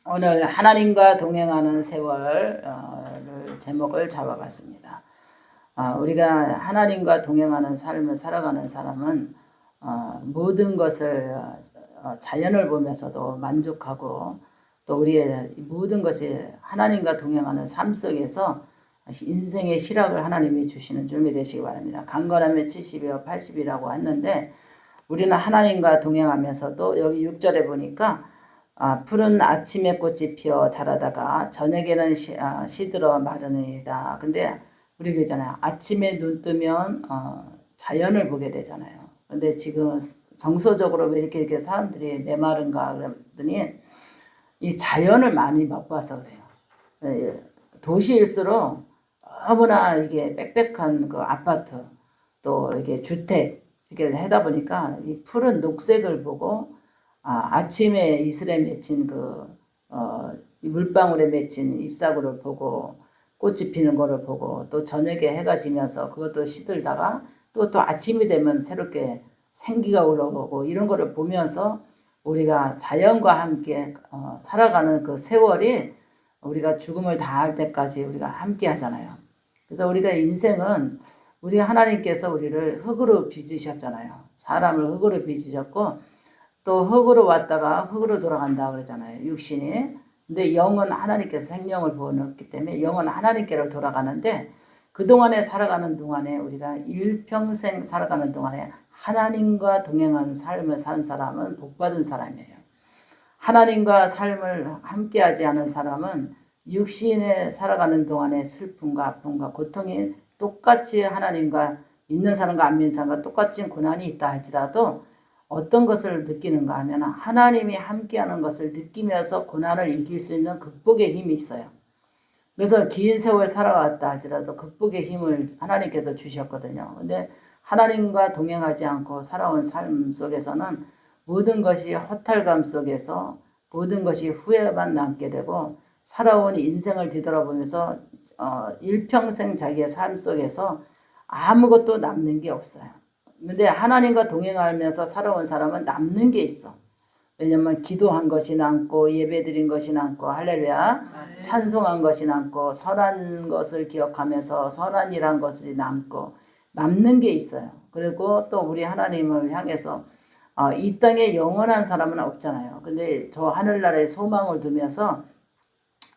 오늘 하나님과 동행하는 세월을 제목을 잡아봤습니다. 우리가 하나님과 동행하는 삶을 살아가는 사람은 모든 것을 자연을 보면서도 만족하고 또 우리의 모든 것이 하나님과 동행하는 삶 속에서 인생의 희락을 하나님이 주시는 준비 되시기 바랍니다. 강건함의 70이요 80이라고 했는데 우리는 하나님과 동행하면서도 여기 6절에 보니까 푸른 아침에 꽃이 피어 자라다가 저녁에는 시들어 마르느니라. 근데 우리 그러잖아요. 아침에 눈 뜨면 자연을 보게 되잖아요. 근데 지금 정서적으로 왜 이렇게 사람들이 메마른가 그랬더니 이 자연을 많이 맛봐서 그래요. 도시일수록 너무나 이게 빽빽한 그 아파트 또 이게 주택 이렇게 하다 보니까 이 푸른 녹색을 보고 아침에 이슬에 맺힌 이 물방울에 맺힌 잎사귀를 보고 꽃이 피는 거를 보고 또 저녁에 해가 지면서 그것도 시들다가 또 아침이 되면 새롭게 생기가 올라오고 이런 거를 보면서 우리가 자연과 함께 살아가는 그 세월이 우리가 죽음을 다할 때까지 우리가 함께 하잖아요. 그래서 우리가 인생은 우리 하나님께서 우리를 흙으로 빚으셨잖아요. 사람을 흙으로 빚으셨고 또 흙으로 왔다가 흙으로 돌아간다 그러잖아요. 육신이. 근데 영은 하나님께서 생명을 부어넣었기 때문에 영은 하나님께로 돌아가는데 그동안에 살아가는 동안에 우리가 일평생 살아가는 동안에 하나님과 동행한 삶을 사는 사람은 복받은 사람이에요. 하나님과 삶을 함께하지 않은 사람은 육신에 살아가는 동안에 슬픔과 아픔과 고통이 똑같이 하나님과 있는 사람과 안 믿는 사람과 똑같이 고난이 있다 할지라도 어떤 것을 느끼는가 하면 하나님이 함께하는 것을 느끼면서 고난을 이길 수 있는 극복의 힘이 있어요. 그래서 긴 세월 살아왔다 할지라도 극복의 힘을 하나님께서 주셨거든요. 근데 하나님과 동행하지 않고 살아온 삶 속에서는 모든 것이 허탈감 속에서 모든 것이 후회만 남게 되고 살아온 인생을 뒤돌아보면서 일평생 자기의 삶 속에서 아무것도 남는 게 없어요. 근데 하나님과 동행하면서 살아온 사람은 남는 게 있어. 왜냐면 기도한 것이 남고 예배드린 것이 남고 할렐루야 찬송한 것이 남고 선한 것을 기억하면서 선한 일한 것이 남고 남는 게 있어요. 그리고 또 우리 하나님을 향해서 이 땅에 영원한 사람은 없잖아요. 근데 저 하늘나라에 소망을 두면서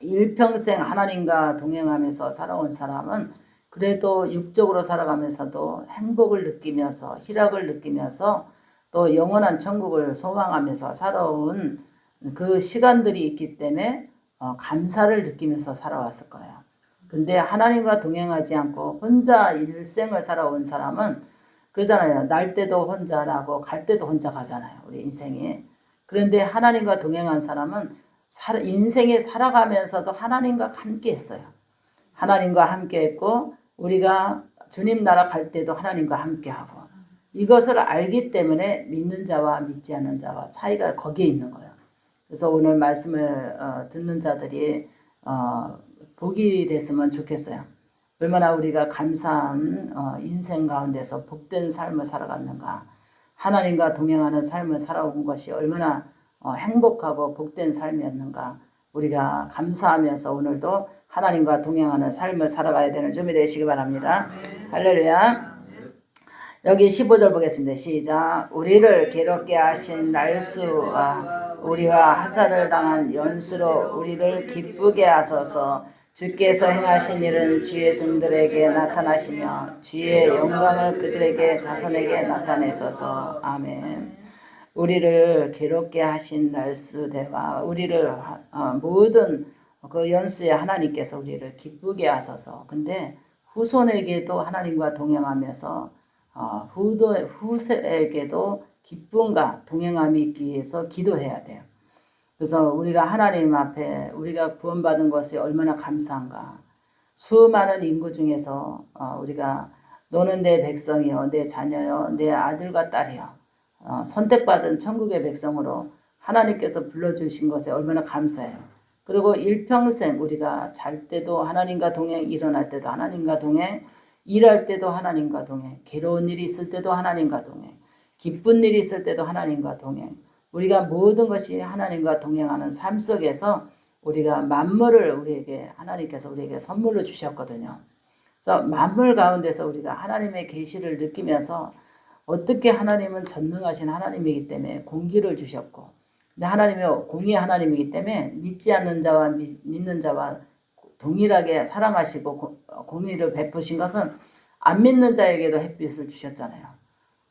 일평생 하나님과 동행하면서 살아온 사람은 그래도 육적으로 살아가면서도 행복을 느끼면서 희락을 느끼면서 또 영원한 천국을 소망하면서 살아온 그 시간들이 있기 때문에 감사를 느끼면서 살아왔을 거예요. 근데 하나님과 동행하지 않고 혼자 일생을 살아온 사람은 그러잖아요. 날 때도 혼자 나고 갈 때도 혼자 가잖아요. 우리 인생이. 그런데 하나님과 동행한 사람은 인생에 살아가면서도 하나님과 함께 했어요. 하나님과 함께 했고 우리가 주님 나라 갈 때도 하나님과 함께 하고 이것을 알기 때문에 믿는 자와 믿지 않는 자와 차이가 거기에 있는 거예요. 그래서 오늘 말씀을 듣는 자들이 복이 됐으면 좋겠어요. 얼마나 우리가 감사한 인생 가운데서 복된 삶을 살아갔는가. 하나님과 동행하는 삶을 살아온 것이 얼마나 행복하고 복된 삶이었는가. 우리가 감사하면서 오늘도 하나님과 동행하는 삶을 살아가야 되는 준비 되시기 바랍니다. 할렐루야. 여기 15절 보겠습니다. 시작. 우리를 괴롭게 하신 날수와 우리와 하사를 당한 연수로 우리를 기쁘게 하소서. 주께서 행하신 일은 주의 종들에게 나타나시며 주의 영광을 그들에게 자손에게 나타내소서. 아멘. 우리를 괴롭게 하신 날수대와 우리를 모든 그 연수의 하나님께서 우리를 기쁘게 하소서. 근데 후손에게도 하나님과 동행하면서 후세에게도 기쁨과 동행함이 있기 위해서 기도해야 돼요. 그래서 우리가 하나님 앞에 우리가 구원받은 것이 얼마나 감사한가. 수많은 인구 중에서 우리가 너는 내 백성이요 내 자녀요 내 아들과 딸이요 선택받은 천국의 백성으로 하나님께서 불러주신 것에 얼마나 감사해요. 그리고 일평생 우리가 잘 때도 하나님과 동행, 일어날 때도 하나님과 동행, 일할 때도 하나님과 동행, 괴로운 일이 있을 때도 하나님과 동행, 기쁜 일이 있을 때도 하나님과 동행. 우리가 모든 것이 하나님과 동행하는 삶 속에서 우리가 만물을 우리에게 하나님께서 우리에게 선물로 주셨거든요. 그래서 만물 가운데서 우리가 하나님의 계시를 느끼면서 어떻게 하나님은 전능하신 하나님이기 때문에 공기를 주셨고, 근데 하나님이 공의의 하나님이기 때문에 믿지 않는 자와 믿는 자와 동일하게 사랑하시고 공의를 베푸신 것은 안 믿는 자에게도 햇빛을 주셨잖아요.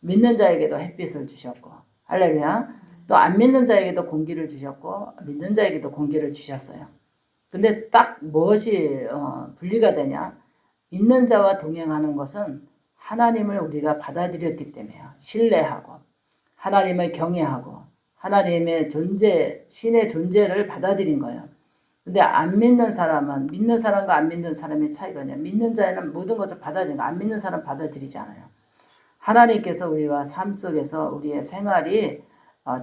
믿는 자에게도 햇빛을 주셨고, 할렐루야. 또 안 믿는 자에게도 공기를 주셨고 믿는 자에게도 공기를 주셨어요. 근데 딱 무엇이 분리가 되냐? 있는 자와 동행하는 것은 하나님을 우리가 받아들였기 때문에요. 신뢰하고 하나님을 경외하고 하나님의 존재, 신의 존재를 받아들인 거예요. 근데 안 믿는 사람은 믿는 사람과 안 믿는 사람의 차이가 뭐냐? 믿는 자에는 모든 것을 받아들이는 거, 안 믿는 사람 받아들이지 않아요. 하나님께서 우리와 삶 속에서 우리의 생활이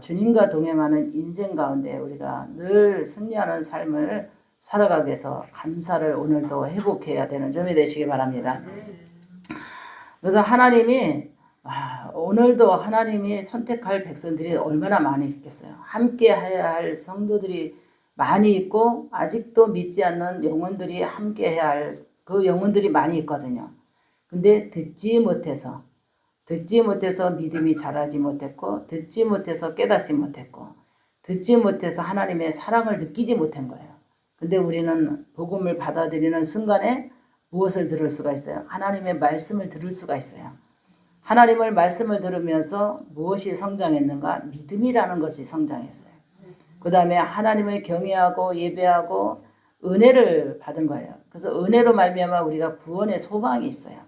주님과 동행하는 인생 가운데 우리가 늘 승리하는 삶을 살아가기 위해서 감사를 오늘도 회복해야 되는 점이 되시기 바랍니다. 그래서 하나님이 오늘도 하나님이 선택할 백성들이 얼마나 많이 있겠어요. 함께 해야 할 성도들이 많이 있고 아직도 믿지 않는 영혼들이 함께 해야 할 그 영혼들이 많이 있거든요. 근데 듣지 못해서 믿음이 자라지 못했고 듣지 못해서 깨닫지 못했고 듣지 못해서 하나님의 사랑을 느끼지 못한 거예요. 근데 우리는 복음을 받아들이는 순간에 무엇을 들을 수가 있어요? 하나님의 말씀을 들을 수가 있어요. 하나님의 말씀을 들으면서 무엇이 성장했는가? 믿음이라는 것이 성장했어요. 그 다음에 하나님을 경외하고 예배하고 은혜를 받은 거예요. 그래서 은혜로 말미암아 우리가 구원의 소망이 있어요.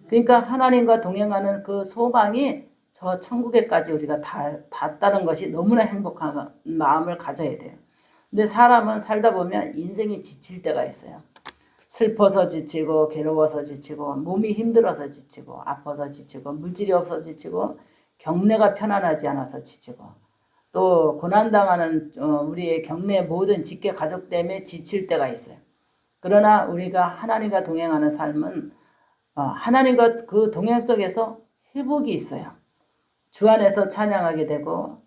그러니까 하나님과 동행하는 그 소망이 저 천국에까지 우리가 닿았다는 것이 너무나 행복한 마음을 가져야 돼요. 근데 사람은 살다 보면 인생이 지칠 때가 있어요. 슬퍼서 지치고 괴로워서 지치고 몸이 힘들어서 지치고 아파서 지치고 물질이 없어서 지치고 경내가 편안하지 않아서 지치고 또 고난당하는 우리의 경내 모든 직계 가족 때문에 지칠 때가 있어요. 그러나 우리가 하나님과 동행하는 삶은 하나님과 그 동행 속에서 회복이 있어요. 주 안에서 찬양하게 되고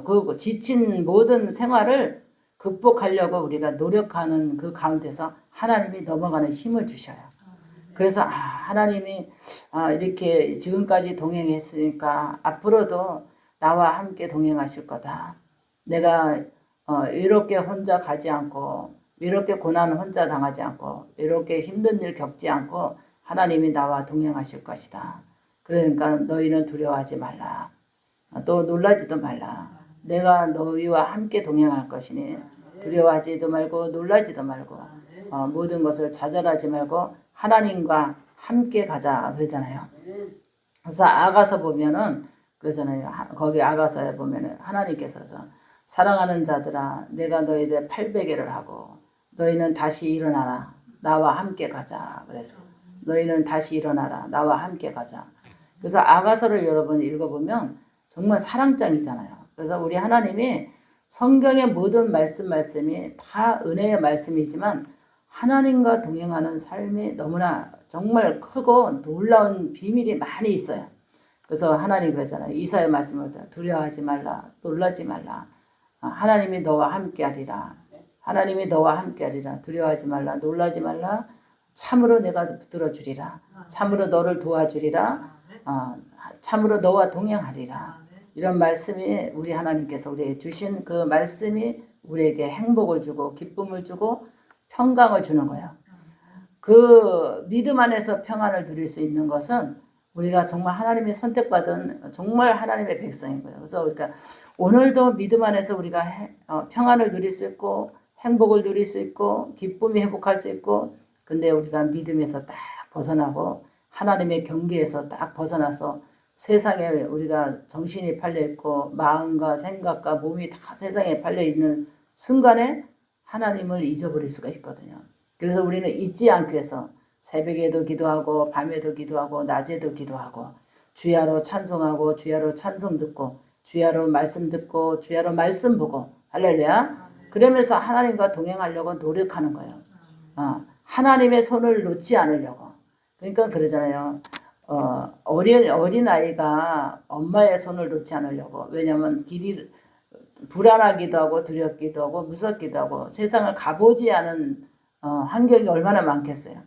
그 지친 모든 생활을 극복하려고 우리가 노력하는 그 가운데서 하나님이 넘어가는 힘을 주셔요. 그래서 하나님이 이렇게 지금까지 동행했으니까 앞으로도 나와 함께 동행하실 거다. 내가 이렇게 혼자 가지 않고 이렇게 고난 혼자 당하지 않고 이렇게 힘든 일 겪지 않고 하나님이 나와 동행하실 것이다. 그러니까 너희는 두려워하지 말라. 또 놀라지도 말라. 내가 너희와 함께 동행할 것이니 두려워하지도 말고 놀라지도 말고 모든 것을 좌절하지 말고 하나님과 함께 가자 그러잖아요. 그래서 아가서 보면은 그러잖아요. 거기 아가서에 보면은 하나님께서 사랑하는 자들아 내가 너희들 800회를 하고 너희는 다시 일어나라. 나와 함께 가자. 그래서 너희는 다시 일어나라. 나와 함께 가자. 그래서 아가서를 여러분 읽어보면 정말 사랑장이잖아요. 그래서 우리 하나님이 성경의 모든 말씀이 다 은혜의 말씀이지만 하나님과 동행하는 삶이 너무나 정말 크고 놀라운 비밀이 많이 있어요. 그래서 하나님 그러잖아요. 이사야 말씀을 두려워하지 말라. 놀라지 말라. 하나님이 너와 함께하리라. 하나님이 너와 함께하리라. 두려워하지 말라. 놀라지 말라. 참으로 내가 붙들어주리라. 참으로 너를 도와주리라. 참으로 너와 동행하리라. 이런 말씀이 우리 하나님께서 우리에게 주신 그 말씀이 우리에게 행복을 주고 기쁨을 주고 평강을 주는 거예요. 그 믿음 안에서 평안을 누릴 수 있는 것은 우리가 정말 하나님이 선택받은 정말 하나님의 백성인 거예요. 그래서 그러니까 오늘도 믿음 안에서 우리가 평안을 누릴 수 있고 행복을 누릴 수 있고 기쁨이 회복할 수 있고 근데 우리가 믿음에서 딱 벗어나고 하나님의 경계에서 딱 벗어나서 세상에 우리가 정신이 팔려있고 마음과 생각과 몸이 다 세상에 팔려있는 순간에 하나님을 잊어버릴 수가 있거든요. 그래서 우리는 잊지 않기 위해서 새벽에도 기도하고 밤에도 기도하고 낮에도 기도하고 주야로 찬송하고 주야로 찬송 듣고 주야로 말씀 듣고 주야로 말씀 보고 할렐루야. 그러면서 하나님과 동행하려고 노력하는 거예요. 하나님의 손을 놓지 않으려고. 그러니까 그러잖아요. 어린아이가 엄마의 손을 놓지 않으려고. 왜냐하면 불안하기도 하고 두렵기도 하고 무섭기도 하고 세상을 가보지 않은 환경이 얼마나 많겠어요.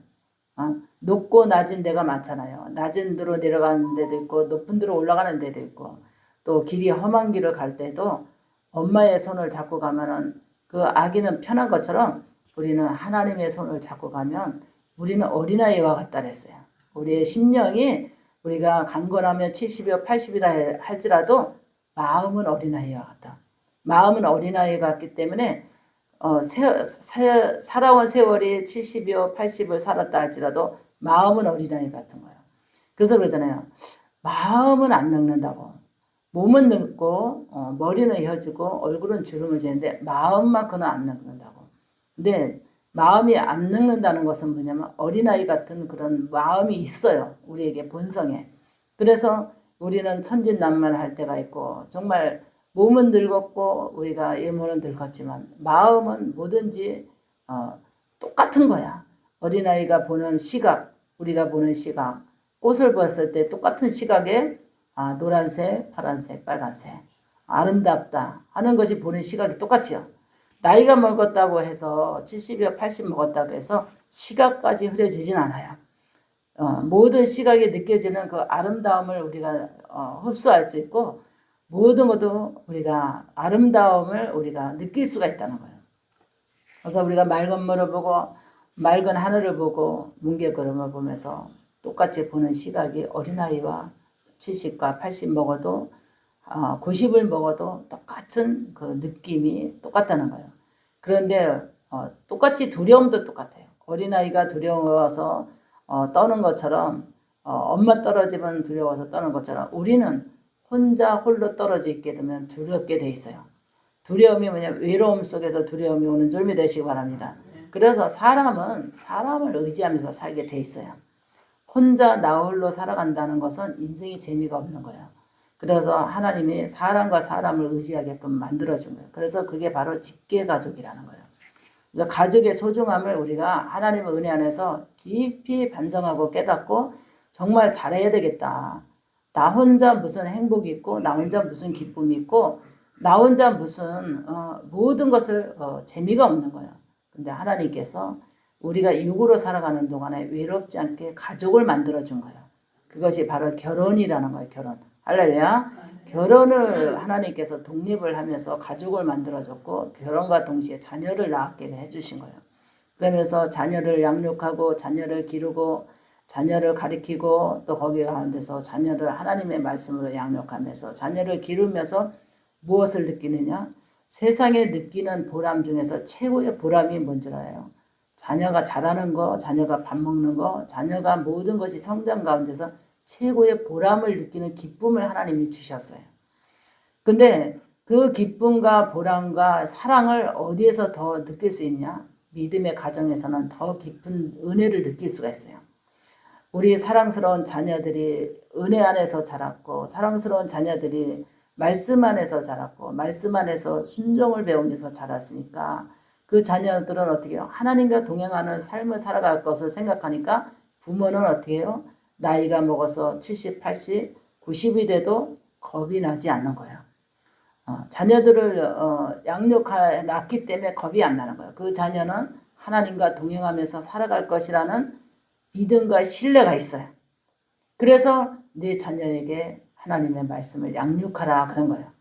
높고 낮은 데가 많잖아요. 낮은 데로 내려가는 데도 있고 높은 데로 올라가는 데도 있고 또 길이 험한 길을 갈 때도 엄마의 손을 잡고 가면은 그 아기는 편한 것처럼 우리는 하나님의 손을 잡고 가면 우리는 어린아이와 같다 그랬어요. 우리의 심령이 우리가 강건하면 70이요 80이다 할지라도 마음은 어린아이와 같다. 마음은 어린아이 같기 때문에 살아온 세월이 70이요 80을 살았다 할지라도 마음은 어린아이 같은 거예요. 그래서 그러잖아요. 마음은 안 늙는다고. 몸은 늙고 머리는 휘어지고 얼굴은 주름어지는데 마음만큼은 안 늙는다고. 근데 마음이 안 늙는다는 것은 뭐냐면 어린아이 같은 그런 마음이 있어요. 우리에게 본성에. 그래서 우리는 천진난만할 때가 있고 정말 몸은 늙었고 우리가 외모는 늙었지만 마음은 뭐든지 똑같은 거야. 어린아이가 보는 시각, 우리가 보는 시각, 꽃을 보았을 때 똑같은 시각에 노란색, 파란색, 빨간색 아름답다 하는 것이 보는 시각이 똑같지요. 나이가 먹었다고 해서 70이나 80 먹었다고 해서 시각까지 흐려지진 않아요. 모든 시각에 느껴지는 그 아름다움을 우리가 흡수할 수 있고 모든 것도 우리가 아름다움을 우리가 느낄 수가 있다는 거예요. 그래서 우리가 맑은 물을 보고 맑은 하늘을 보고 뭉게구름을 보면서 똑같이 보는 시각이 어린아이와 70과 80 먹어도 90을 먹어도 똑같은 그 느낌이 똑같다는 거예요. 그런데 똑같이 두려움도 똑같아요. 어린아이가 두려워서 떠는 것처럼 엄마 떨어지면 두려워서 떠는 것처럼 우리는 혼자 홀로 떨어져 있게 되면 두렵게 돼 있어요. 두려움이 뭐냐 외로움 속에서 두려움이 오는 줄 믿으시기 바랍니다. 그래서 사람은 사람을 의지하면서 살게 돼 있어요. 혼자 나 홀로 살아간다는 것은 인생이 재미가 없는 거예요. 그래서 하나님이 사람과 사람을 의지하게끔 만들어준 거예요. 그래서 그게 바로 직계가족이라는 거예요. 그래서 가족의 소중함을 우리가 하나님의 은혜 안에서 깊이 반성하고 깨닫고 정말 잘해야 되겠다. 나 혼자 무슨 행복이 있고 나 혼자 무슨 기쁨이 있고 나 혼자 무슨 모든 것을 재미가 없는 거예요. 근데 하나님께서 우리가 육으로 살아가는 동안에 외롭지 않게 가족을 만들어준 거예요. 그것이 바로 결혼이라는 거예요. 결혼. 할렐루야. 결혼을 하나님께서 독립을 하면서 가족을 만들어줬고 결혼과 동시에 자녀를 낳게 해주신 거예요. 그러면서 자녀를 양육하고 자녀를 기르고 자녀를 가리키고 또 거기 가운데서 자녀를 하나님의 말씀으로 양육하면서 자녀를 기르면서 무엇을 느끼느냐? 세상에 느끼는 보람 중에서 최고의 보람이 뭔 줄 알아요? 자녀가 자라는 거, 자녀가 밥 먹는 거, 자녀가 모든 것이 성장 가운데서 최고의 보람을 느끼는 기쁨을 하나님이 주셨어요. 근데 그 기쁨과 보람과 사랑을 어디에서 더 느낄 수 있냐? 믿음의 가정에서는 더 깊은 은혜를 느낄 수가 있어요. 우리 사랑스러운 자녀들이 은혜 안에서 자랐고 사랑스러운 자녀들이 말씀 안에서 자랐고 말씀 안에서 순종을 배우면서 자랐으니까 그 자녀들은 어떻게 해요? 하나님과 동행하는 삶을 살아갈 것을 생각하니까 부모는 어떻게 해요? 나이가 먹어서 70, 80, 90이 돼도 겁이 나지 않는 거예요. 자녀들을 낳기 때문에 겁이 안 나는 거예요. 그 자녀는 하나님과 동행하면서 살아갈 것이라는 믿음과 신뢰가 있어요. 그래서 내 자녀에게 하나님의 말씀을 양육하라 그런 거예요.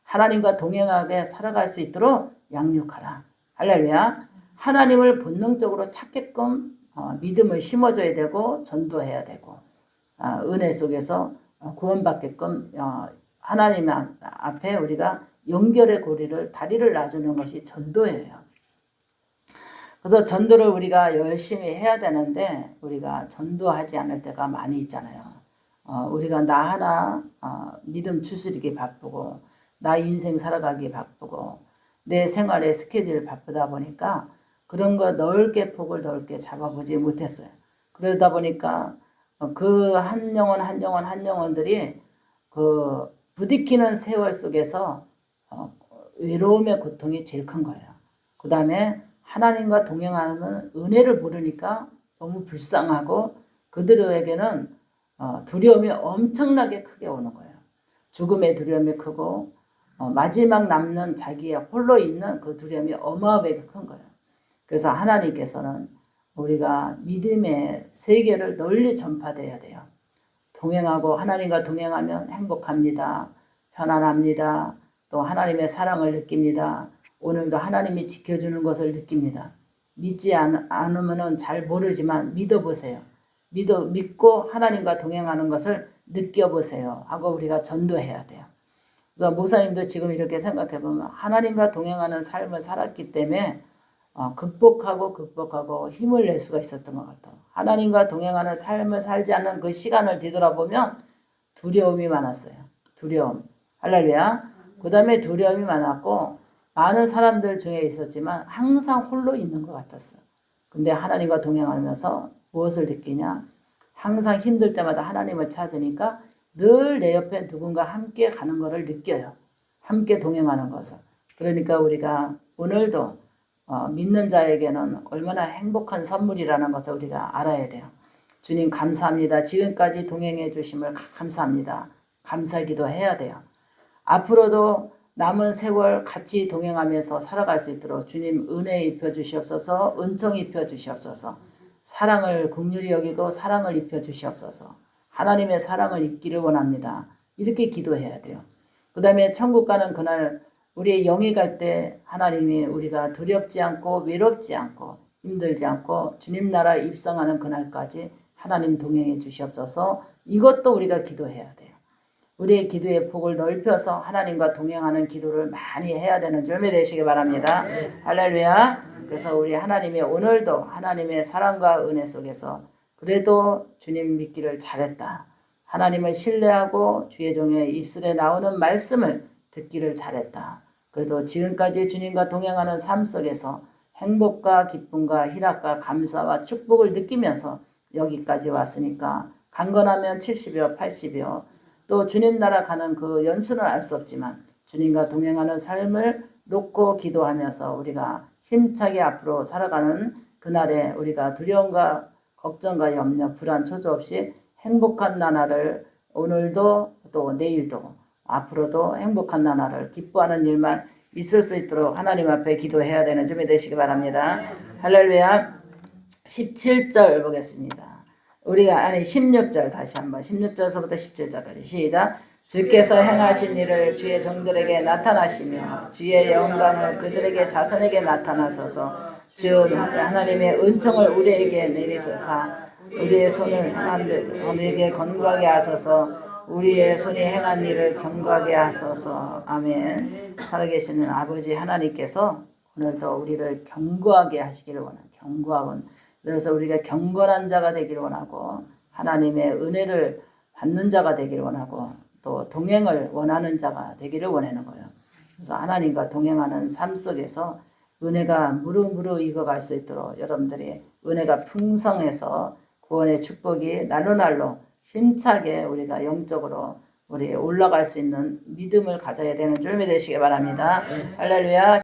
하나님과 동행하게 살아갈 수 있도록 양육하라. 할렐루야. 하나님을 본능적으로 찾게끔 믿음을 심어줘야 되고 전도해야 되고 은혜 속에서 구원받게끔 하나님 앞에 우리가 연결의 고리를 다리를 놔주는 것이 전도예요. 그래서 전도를 우리가 열심히 해야 되는데 우리가 전도하지 않을 때가 많이 있잖아요. 우리가 나 하나 믿음 추스리기 바쁘고 나 인생 살아가기 바쁘고 내 생활에 스케줄 바쁘다 보니까 그런 거 폭을 넓게 잡아보지 못했어요. 그러다 보니까 그 한 영혼들이 그 부딪히는 세월 속에서 외로움의 고통이 제일 큰 거예요. 그 다음에 하나님과 동행하는 은혜를 모르니까 너무 불쌍하고 그들에게는 두려움이 엄청나게 크게 오는 거예요. 죽음의 두려움이 크고 마지막 남는 자기의 홀로 있는 그 두려움이 어마어마하게 큰 거예요. 그래서 하나님께서는 우리가 믿음의 세계를 널리 전파돼야 돼요. 동행하고 하나님과 동행하면 행복합니다. 편안합니다. 또 하나님의 사랑을 느낍니다. 오늘도 하나님이 지켜주는 것을 느낍니다. 믿지 않으면 잘 모르지만 믿어보세요. 믿고 하나님과 동행하는 것을 느껴보세요 하고 우리가 전도해야 돼요. 그래서 목사님도 지금 이렇게 생각해보면 하나님과 동행하는 삶을 살았기 때문에 극복하고 힘을 낼 수가 있었던 것 같아요. 하나님과 동행하는 삶을 살지 않는 그 시간을 뒤돌아보면 두려움이 많았어요. 두려움. 할렐루야. 그 다음에 두려움이 많았고 많은 사람들 중에 있었지만 항상 홀로 있는 것 같았어요. 근데 하나님과 동행하면서 무엇을 느끼냐? 항상 힘들 때마다 하나님을 찾으니까 늘 내 옆에 누군가 함께 가는 것을 느껴요. 함께 동행하는 것을. 그러니까 우리가 오늘도 믿는 자에게는 얼마나 행복한 선물이라는 것을 우리가 알아야 돼요. 주님 감사합니다. 지금까지 동행해 주심을 감사합니다. 감사기도 해야 돼요. 앞으로도 남은 세월 같이 동행하면서 살아갈 수 있도록 주님 은혜 입혀 주시옵소서. 은총 입혀 주시옵소서. 사랑을 긍휼히 여기고 사랑을 입혀 주시옵소서. 하나님의 사랑을 입기를 원합니다. 이렇게 기도해야 돼요. 그 다음에 천국 가는 그날 우리의 영이 갈 때 하나님이 우리가 두렵지 않고 외롭지 않고 힘들지 않고 주님 나라 입성하는 그날까지 하나님 동행해 주시옵소서. 이것도 우리가 기도해야 돼요. 우리의 기도의 폭을 넓혀서 하나님과 동행하는 기도를 많이 해야 되는 줄 믿으시기 바랍니다. 할렐루야. 그래서 우리 하나님이 오늘도 하나님의 사랑과 은혜 속에서 그래도 주님 믿기를 잘했다. 하나님을 신뢰하고 주의 종의 입술에 나오는 말씀을 듣기를 잘했다. 그래도 지금까지 주님과 동행하는 삶 속에서 행복과 기쁨과 희락과 감사와 축복을 느끼면서 여기까지 왔으니까 강건하면 70여 80여 또 주님 나라 가는 그 연수는 알 수 없지만 주님과 동행하는 삶을 놓고 기도하면서 우리가 힘차게 앞으로 살아가는 그날에 우리가 두려움과 걱정과 염려, 불안, 초조 없이 행복한 나날을 오늘도 또 내일도 앞으로도 행복한 나날을 기뻐하는 일만 있을 수 있도록 하나님 앞에 기도해야 되는 점이 되시기 바랍니다. 할렐루야. 17절 보겠습니다. 우리가 16절 다시 한번 16절서부터 17절까지 시작. 주께서 행하신 일을 주의 종들에게 나타나시며 주의 영광을 그들에게 자손에게 나타나소서. 주 하나님의 은총을 우리에게 내리소서. 우리의 손을 행한 우리에게 건강하게 하소서. 우리의 손이 행한 일을 경고하게 하소서. 아멘. 살아계시는 아버지 하나님께서 오늘도 우리를 경고하게 하시기를 원합니다. 경고하곤. 그래서 우리가 경건한 자가 되기를 원하고 하나님의 은혜를 받는 자가 되기를 원하고 또 동행을 원하는 자가 되기를 원하는 거예요. 그래서 하나님과 동행하는 삶 속에서 은혜가 무르무르 익어갈 수 있도록 여러분들이 은혜가 풍성해서 구원의 축복이 날로날로 힘차게 우리가 영적으로 우리 올라갈 수 있는 믿음을 가져야 되는 줄 믿으시기 바랍니다. 할렐루야.